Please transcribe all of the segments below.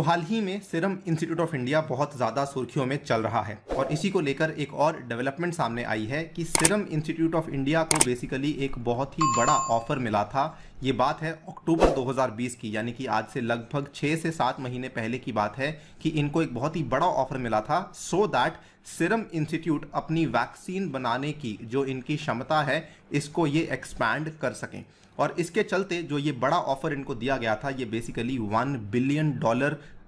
हाल ही में serum institute of India बहुत ज़्यादा सुर्खियों में चल रहा है और इसी को लेकर एक और डेवलपमेंट सामने आई है कि सीरम इंस्टीट्यूट ऑफ इंडिया को बेसिकली एक बहुत ही बड़ा ऑफर मिला था। ये बात है अक्टूबर 2020 की, यानी कि आज से लगभग 6 से 7 महीने पहले की बात है कि इनको एक बहुत ही बड़ा ऑफर मिला था सो दैट सीरम इंस्टीट्यूट अपनी वैक्सीन बनाने की जो इनकी क्षमता है इसको ये एक्सपैंड कर सकें। और इसके चलते जो ये बड़ा ऑफर इनको दिया गया था ये बेसिकली $1 बिलियन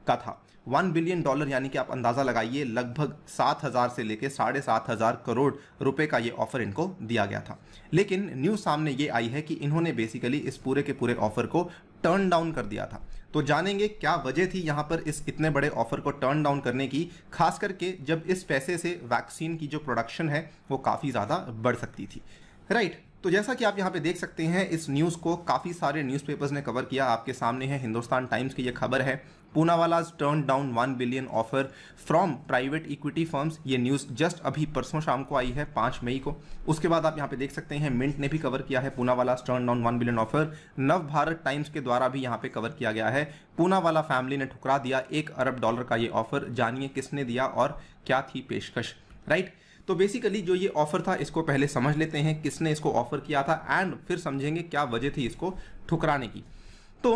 का था। $1 बिलियन यानी कि आप अंदाजा लगाइए लगभग 7,000 से लेके 7,500 करोड़ रुपए का ये ऑफर इनको दिया गया था। लेकिन न्यूज़ सामने ये आई है कि इन्होंने बेसिकली इस पूरे के पूरे ऑफर को टर्न डाउन कर दिया था। तो जानेंगे क्या वजह थी यहाँ पर इस इतने बड़े ऑफर को टर्न डाउन करने की, खास करके जब इस पैसे से वैक्सीन की जो प्रोडक्शन है वो काफ़ी ज़्यादा बढ़ सकती थी। राइट, तो जैसा कि आप यहाँ पे देख सकते हैं इस न्यूज़ को काफ़ी सारे न्यूज़पेपर्स ने कवर किया। आपके सामने है हिंदुस्तान टाइम्स की ये खबर है, Poonawallas turn down $1 billion offer from private equity firms. ये न्यूज़ जस्ट अभी परसों शाम को आई है 5 मई को। उसके बाद आप यहाँ पे देख सकते हैं मिंट ने भी कवर किया है Poonawallas turn down $1 billion offer. नव भारत टाइम्स के द्वारा भी यहाँ पे कवर किया गया है, पूनावाला फैमिली ने ठुकरा दिया $1 अरब का ये ऑफर, जानिए किसने दिया और क्या थी पेशकश। राइट, तो बेसिकली जो ये ऑफर था इसको पहले समझ लेते हैं किसने इसको ऑफर किया था एंड फिर समझेंगे क्या वजह थी इसको ठुकराने की। तो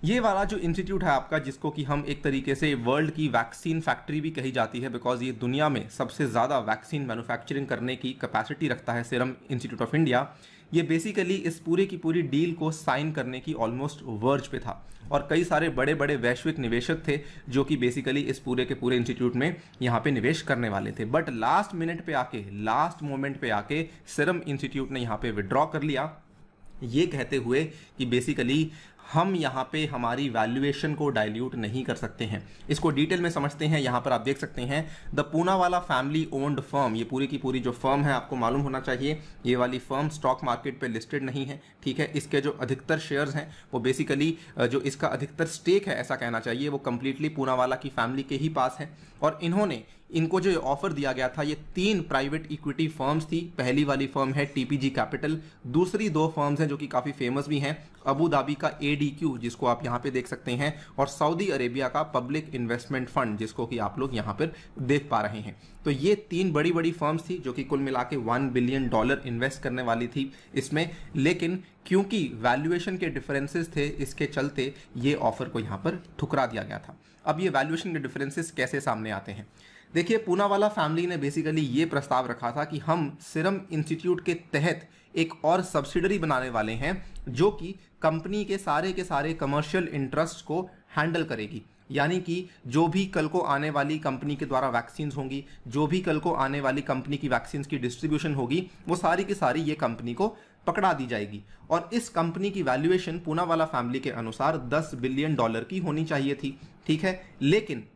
ये वाला जो इंस्टीट्यूट है आपका, जिसको कि हम एक तरीके से वर्ल्ड की वैक्सीन फैक्ट्री भी कही जाती है बिकॉज ये दुनिया में सबसे ज़्यादा वैक्सीन मैन्युफैक्चरिंग करने की कैपेसिटी रखता है सीरम इंस्टीट्यूट ऑफ इंडिया, ये बेसिकली इस पूरे की पूरी डील को साइन करने की ऑलमोस्ट वर्ज पे था और कई सारे बड़े बड़े वैश्विक निवेशक थे जो कि बेसिकली इस पूरे के पूरे इंस्टीट्यूट में यहाँ पे निवेश करने वाले थे। बट लास्ट मिनट पे आके, लास्ट मोमेंट पे आके सीरम इंस्टीट्यूट ने यहाँ पे विड्रॉ कर लिया, ये कहते हुए कि बेसिकली हम यहाँ पे हमारी वैल्यूएशन को डाइल्यूट नहीं कर सकते हैं। इसको डिटेल में समझते हैं। यहाँ पर आप देख सकते हैं the Poonawalla family owned firm, ये पूरी की पूरी जो फर्म है आपको मालूम होना चाहिए ये वाली फर्म स्टॉक मार्केट पे लिस्टेड नहीं है, ठीक है। इसके जो अधिकतर शेयर्स हैं वो बेसिकली जो इसका अधिकतर स्टेक है ऐसा कहना चाहिए वो कंप्लीटली पूनावाला की फैमिली के ही पास है। और इनको जो ऑफर दिया गया था ये 3 प्राइवेट इक्विटी फर्म्स थी। पहली वाली फर्म है टीपीजी कैपिटल, दूसरी 2 फर्म्स हैं जो कि काफ़ी फेमस भी हैं, अबू धाबी का एडीक्यू जिसको आप यहाँ पे देख सकते हैं और सऊदी अरेबिया का पब्लिक इन्वेस्टमेंट फंड जिसको कि आप लोग यहाँ पर देख पा रहे हैं। तो ये 3 बड़ी बड़ी फर्म्स थी जो कि कुल मिला के $1 बिलियन इन्वेस्ट करने वाली थी इसमें, लेकिन क्योंकि वैल्यूएशन के डिफरेंसेस थे इसके चलते ये ऑफर को यहाँ पर ठुकरा दिया गया था। अब ये वैल्यूएशन के डिफरेंसेस कैसे सामने आते हैं, देखिए पूनावाला फैमिली ने बेसिकली ये प्रस्ताव रखा था कि हम सीरम इंस्टीट्यूट के तहत एक और सब्सिडरी बनाने वाले हैं जो कि कंपनी के सारे कमर्शियल इंटरेस्ट को हैंडल करेगी। यानी कि जो भी कल को आने वाली कंपनी के द्वारा वैक्सीन होंगी, जो भी कल को आने वाली कंपनी की वैक्सीन की डिस्ट्रीब्यूशन होगी, वो सारी की सारी ये कंपनी को पकड़ा दी जाएगी। और इस कंपनी की वैल्यूएशन पूनावाला फैमिली के अनुसार $10 बिलियन की होनी चाहिए थी, ठीक है। लेकिन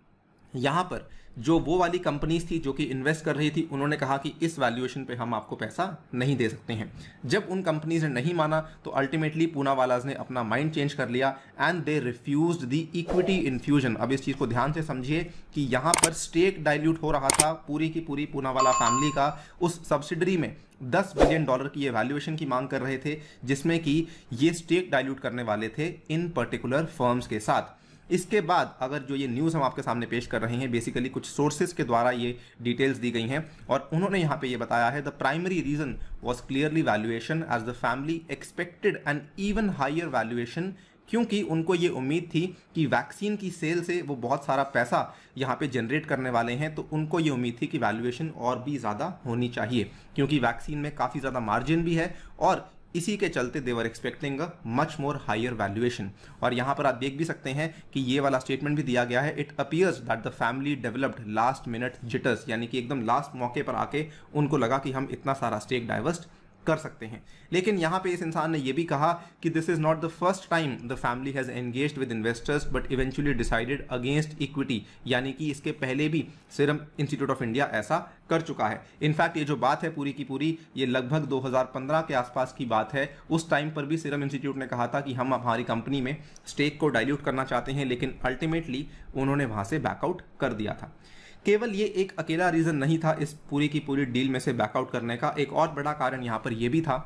यहाँ पर जो वो वाली कंपनीज थी जो कि इन्वेस्ट कर रही थी उन्होंने कहा कि इस वैल्यूएशन पे हम आपको पैसा नहीं दे सकते हैं। जब उन कंपनीज ने नहीं माना तो अल्टीमेटली पूनावालाज ने अपना माइंड चेंज कर लिया and they refused the equity infusion. अब इस चीज़ को ध्यान से समझिए कि यहाँ पर स्टेक डाइल्यूट हो रहा था पूरी की पूरी पूनावाला फैमिली का। उस सब्सिडरी में $10 बिलियन की ये वैल्यूएशन की मांग कर रहे थे जिसमें कि ये स्टेक डाइल्यूट करने वाले थे इन पर्टिकुलर फर्म्स के साथ। इसके बाद अगर जो ये न्यूज़ हम आपके सामने पेश कर रहे हैं बेसिकली कुछ सोर्सेज के द्वारा ये डिटेल्स दी गई हैं और उन्होंने यहाँ पे ये बताया है the primary reason was clearly valuation as the family expected an even higher valuation, क्योंकि उनको ये उम्मीद थी कि वैक्सीन की सेल से वो बहुत सारा पैसा यहाँ पे जनरेट करने वाले हैं, तो उनको ये उम्मीद थी कि वैल्यूएशन और भी ज़्यादा होनी चाहिए क्योंकि वैक्सीन में काफ़ी ज़्यादा मार्जिन भी है और इसी के चलते they were expecting a much more higher valuation. और यहाँ पर आप देख भी सकते हैं कि ये वाला स्टेटमेंट भी दिया गया है, it appears that the family developed last minute jitters, यानी कि एकदम लास्ट मौके पर आके उनको लगा कि हम इतना सारा स्टेक डाइवर्स्ट कर सकते हैं। लेकिन यहाँ पे इस इंसान ने यह भी कहा कि this is not the first time the family has engaged with investors but eventually decided against equity, यानी कि इसके पहले भी सीरम इंस्टीट्यूट ऑफ इंडिया ऐसा कर चुका है। इनफैक्ट ये जो बात है पूरी की पूरी ये लगभग 2015 के आसपास की बात है। उस टाइम पर भी सीरम इंस्टीट्यूट ने कहा था कि हम हमारी कंपनी में स्टेक को डाइल्यूट करना चाहते हैं, लेकिन अल्टीमेटली उन्होंने वहां से बैकआउट कर दिया था। केवल ये एक अकेला रीजन नहीं था इस पूरी की पूरी डील में से बैकआउट करने का, एक और बड़ा कारण यहाँ पर यह भी था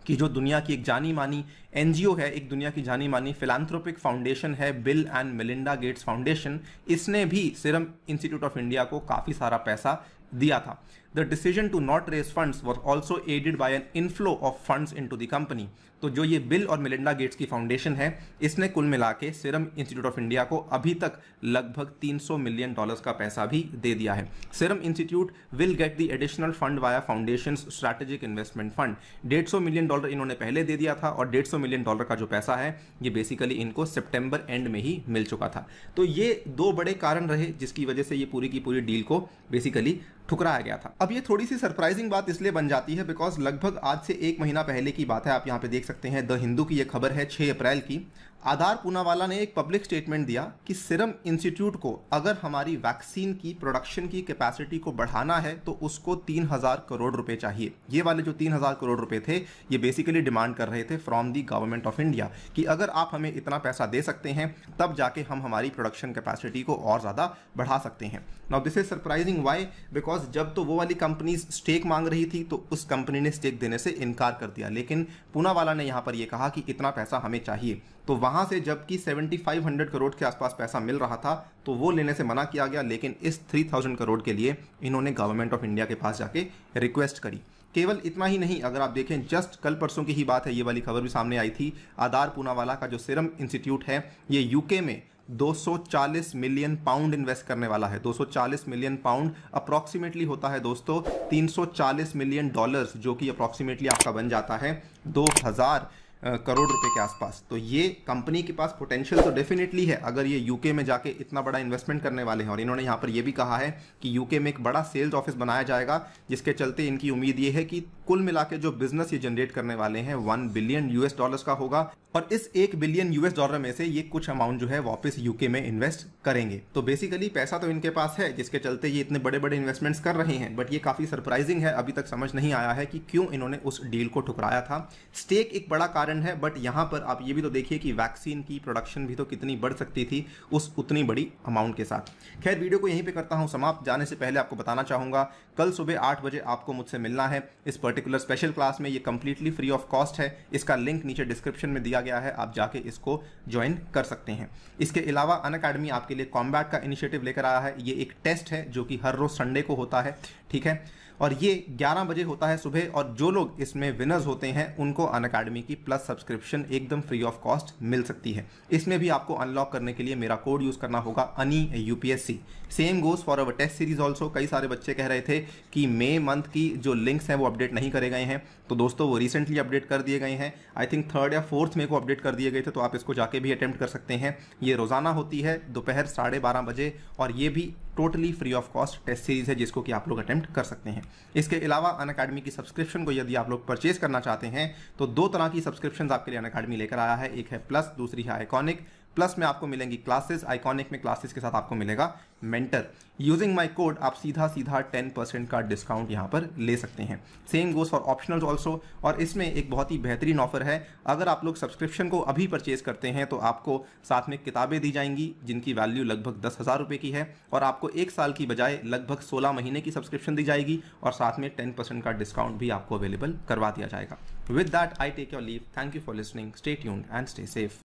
कि जो दुनिया की एक जानी मानी एनजीओ है, एक दुनिया की जानी मानी फिलैंथ्रोपिक फाउंडेशन है, bill and Melinda Gates foundation, इसने भी सीरम इंस्टीट्यूट ऑफ इंडिया को काफ़ी सारा पैसा दिया था। The decision to not raise funds was also aided by an inflow of funds into the company. तो जो ये बिल और मेलिंडा गेट्स की फाउंडेशन है, इसने कुल मिला के सीरम इंस्टीट्यूट ऑफ इंडिया को अभी तक लगभग $300 मिलियन का पैसा भी दे दिया है। Serum institute will get the additional fund via foundation strategic investment fund. $150 million इन्होंने पहले दे दिया था और $150 मिलियन का जो पैसा है ये बेसिकली इनको सितंबर एंड में ही मिल चुका था। तो ये दो बड़े कारण रहे जिसकी वजह से ये पूरी की पूरी डील को बेसिकली ठुकराया गया था। अब ये थोड़ी सी सरप्राइजिंग बात इसलिए बन जाती है बिकॉज लगभग आज से 1 महीना पहले की बात है। आप यहाँ पे देख सकते हैं द हिंदू की ये खबर है 6 अप्रैल की। आधार पूनावाला ने एक पब्लिक स्टेटमेंट दिया कि सीरम इंस्टीट्यूट को अगर हमारी वैक्सीन की प्रोडक्शन की कैपेसिटी को बढ़ाना है तो उसको 3000 करोड़ रुपए चाहिए। ये वाले जो 3000 करोड़ रुपए थे ये बेसिकली डिमांड कर रहे थे from the government of India कि अगर आप हमें इतना पैसा दे सकते हैं तब जाके हम हमारी प्रोडक्शन कैपेसिटी को और ज़्यादा बढ़ा सकते हैं। Now this is surprising why because जब तो वो वाली कंपनीज स्टेक मांग रही थी तो उस कंपनी ने स्टेक देने से इनकार कर दिया, लेकिन पूनावाला ने यहाँ पर यह कहा कि इतना पैसा हमें चाहिए। तो वहां से जबकि 7500 करोड़ के आसपास पैसा मिल रहा था तो वो लेने से मना किया गया, लेकिन इस 3000 करोड़ के लिए इन्होंने गवर्नमेंट ऑफ इंडिया के पास जाके रिक्वेस्ट करी। केवल इतना ही नहीं, अगर आप देखें जस्ट कल परसों की ही बात है, ये वाली खबर भी सामने आई थी। आधार पूनावाला का जो सीरम इंस्टीट्यूट है ये यूके में 240 मिलियन पाउंड इन्वेस्ट करने वाला है। 240 मिलियन पाउंड अप्रॉक्सीमेटली होता है दोस्तों $340 मिलियन, जो कि अप्रॉक्सीमेटली आपका बन जाता है 2000 करोड़ रुपए के आसपास। तो ये कंपनी के पास पोटेंशियल तो डेफिनेटली है अगर ये यूके में जाके इतना बड़ा इन्वेस्टमेंट करने वाले हैं। और इन्होंने यहाँ पर ये भी कहा है कि यूके में एक बड़ा सेल्स ऑफिस बनाया जाएगा जिसके चलते इनकी उम्मीद ये है कि कुल मिला के जो बिजनेस ये जनरेट करने वाले हैं $1 बिलियन का होगा और इस $1 बिलियन में से ये कुछ अमाउंट जो है वापस यूके में इन्वेस्ट करेंगे। तो बेसिकली पैसा तो इनके पास है जिसके चलते ये इतने बड़े बड़े इन्वेस्टमेंट्स कर रहे हैं। बट ये काफ़ी सरप्राइजिंग है, अभी तक समझ नहीं आया है कि क्यों इन्होंने उस डील को ठुकराया था। स्टेक एक बड़ा कारण है, बट यहाँ पर आप ये भी तो देखिए कि वैक्सीन की प्रोडक्शन भी तो कितनी बढ़ सकती थी उस उतनी बड़ी अमाउंट के साथ। खैर वीडियो को यहीं पे करता हूँ समाप्त। जाने से पहले आपको बताना चाहूँगा कल सुबह 8 बजे आपको मुझसे मिलना है इस पर्टिकुलर स्पेशल क्लास में। ये कंप्लीटली फ्री ऑफ कॉस्ट है, इसका लिंक नीचे डिस्क्रिप्शन में दिया गया है, आप जाके इसको ज्वाइन कर सकते हैं। इसके अलावा अनअकैडमी आपके लिए कॉम्बैट का इनिशिएटिव लेकर आया है। ये एक टेस्ट है जो कि हर रोज संडे को होता है, ठीक है, और ये 11 बजे होता है सुबह। और जो लोग इसमें विनर्स होते हैं उनको अनअकैडमी की प्लस सब्सक्रिप्शन एकदम फ्री ऑफ कॉस्ट मिल सकती है। इसमें भी आपको अनलॉक करने के लिए मेरा कोड यूज करना होगा ANI UPSC। Same goes for our test series also. कई सारे बच्चे कह रहे थे कि मई मंथ की जो लिंक्स हैं वो अपडेट नहीं करे गए हैं, तो दोस्तों वो रिसेंटली अपडेट कर दिए गए हैं। आई थिंक 3rd या 4th मई को अपडेट कर दिए गए थे, तो आप इसको जाके भी अटेम्प्ट कर सकते हैं। ये रोजाना होती है दोपहर 12:30 बजे और ये भी totally free of cost test series है जिसको कि आप लोग अटेम्प्ट कर सकते हैं। इसके अलावा अनअकैडमी की सब्सक्रिप्शन को यदि आप लोग परचेज करना चाहते हैं तो 2 तरह की सब्सक्रिप्शन आपके लिए अनअकैडमी लेकर आया है। एक है प्लस, दूसरी है आइकॉनिक। प्लस में आपको मिलेंगी क्लासेस, आइकॉनिक में क्लासेस के साथ आपको मिलेगा मेंटर। यूजिंग माय कोड आप सीधा 10% का डिस्काउंट यहाँ पर ले सकते हैं। Same goes for optionals also. और इसमें एक बहुत ही बेहतरीन ऑफर है, अगर आप लोग सब्सक्रिप्शन को अभी परचेज करते हैं तो आपको साथ में किताबें दी जाएंगी जिनकी वैल्यू लगभग 10,000 रुपये की है, और आपको 1 साल की बजाय लगभग 16 महीने की सब्सक्रिप्शन दी जाएगी और साथ में 10% का डिस्काउंट भी आपको अवेलेबल करवा दिया जाएगा। With that I take your leave. Thank you for listening. Stay tuned and stay safe.